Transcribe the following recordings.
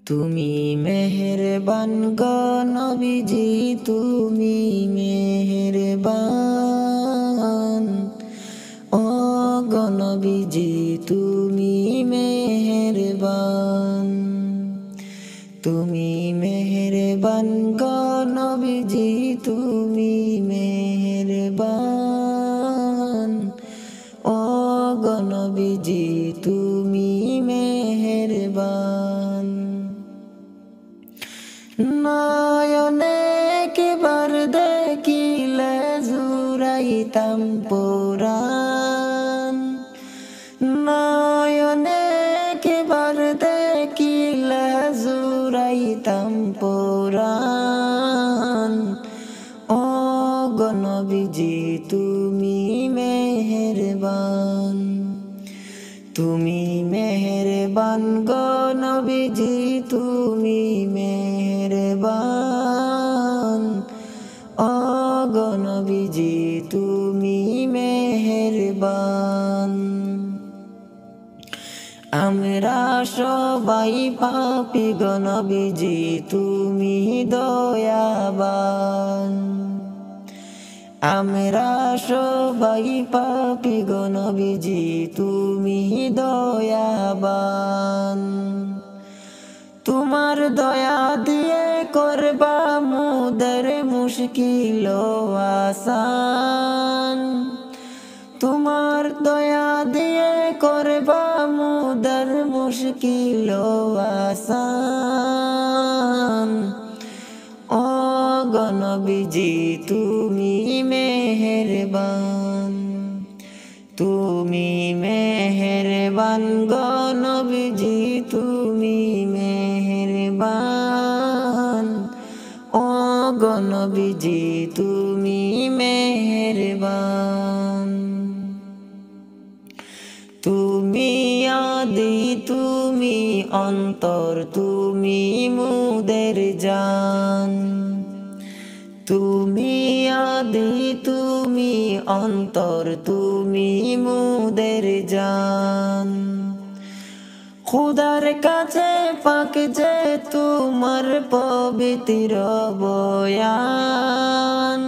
তুমি মেহেরবান গো নবীজি, তুমি মেহেরবান। ও গো নবীজি, তুমি মেহেরবান। তুমি মেহেরবান গো নবীজি, তুমি মেহেরবান। ও গো নবীজি, তুমি মেহেরবান। নয়নে একবার দেখিলে জুড়াইতাম পরাণ। নয়নে একবার দেখিলে জুড়াইতাম পরাণ। ও গো নবীজি, তুমি মেহেরবান। তুমি মেহেরবান গো নবীজি, তুমি মেহেরবান। ও গো নবীজি, তুমি মেহেরবান। আমরা সবাই পাপী গো নবীজি, তুমি দয়াবান। আমরা সবাই পাপী গো নবীজি, তুমি দয়াবান। তোমার দয়া দিয়ে করবা মুদের মুশকিল আসান। তোমার দয়া দিয়ে করবা মুদের মুশকিল আসান। ও গো নবীজি, তুমি মেহেরবান। তুমি মেহেরবান গো নবীজি, তুমি মেহেরবান। ও গো নবীজি, তুমি মেহেরবান। তুমি আদি, তুমি অন্তর, তুমি মুদের জান। তুমি আদি, তুমি অন্তর, তুমি মুদের জান। খুদার কাছে পাক যে তোমার পবিত্র বয়ান।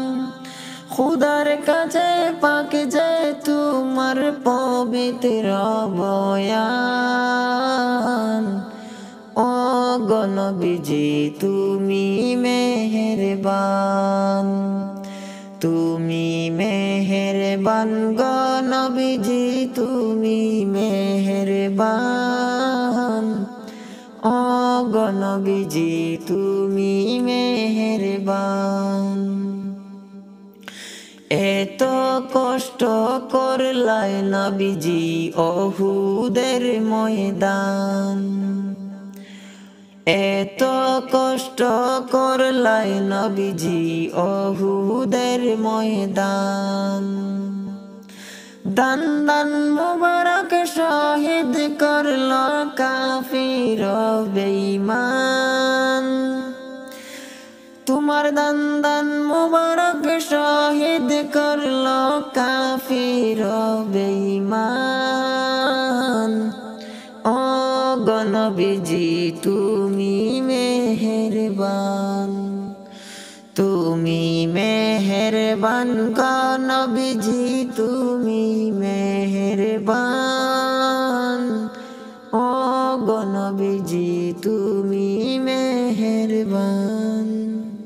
খুদার কাছে পাক যে তোমার পবিত্র বয়ান। ও গো নবীজি, তুমি মেহেরবান। তুমি মেহেরবান গো নবীজি, তুমি মেহেরবান। ও গো নবীজি, তুমি মেহেরবান। এত কষ্ট করলাই নবীজি ওহুদের ময়দান। এত কষ্ট করলাই নবীজি ওহুদের ময়দান। দান দান মুবারক শহীদ করল কাফির বেঈমান। তোমার দান দান মুবারক শহীদ করল কাফির বেঈমান। ও গো নবীজি, তুমি মেহেরবান। তুমি মেহেরবান গো নবীজি, তুমি মেহেরবান। ও গো নবীজি, তুমি মেহেরবান।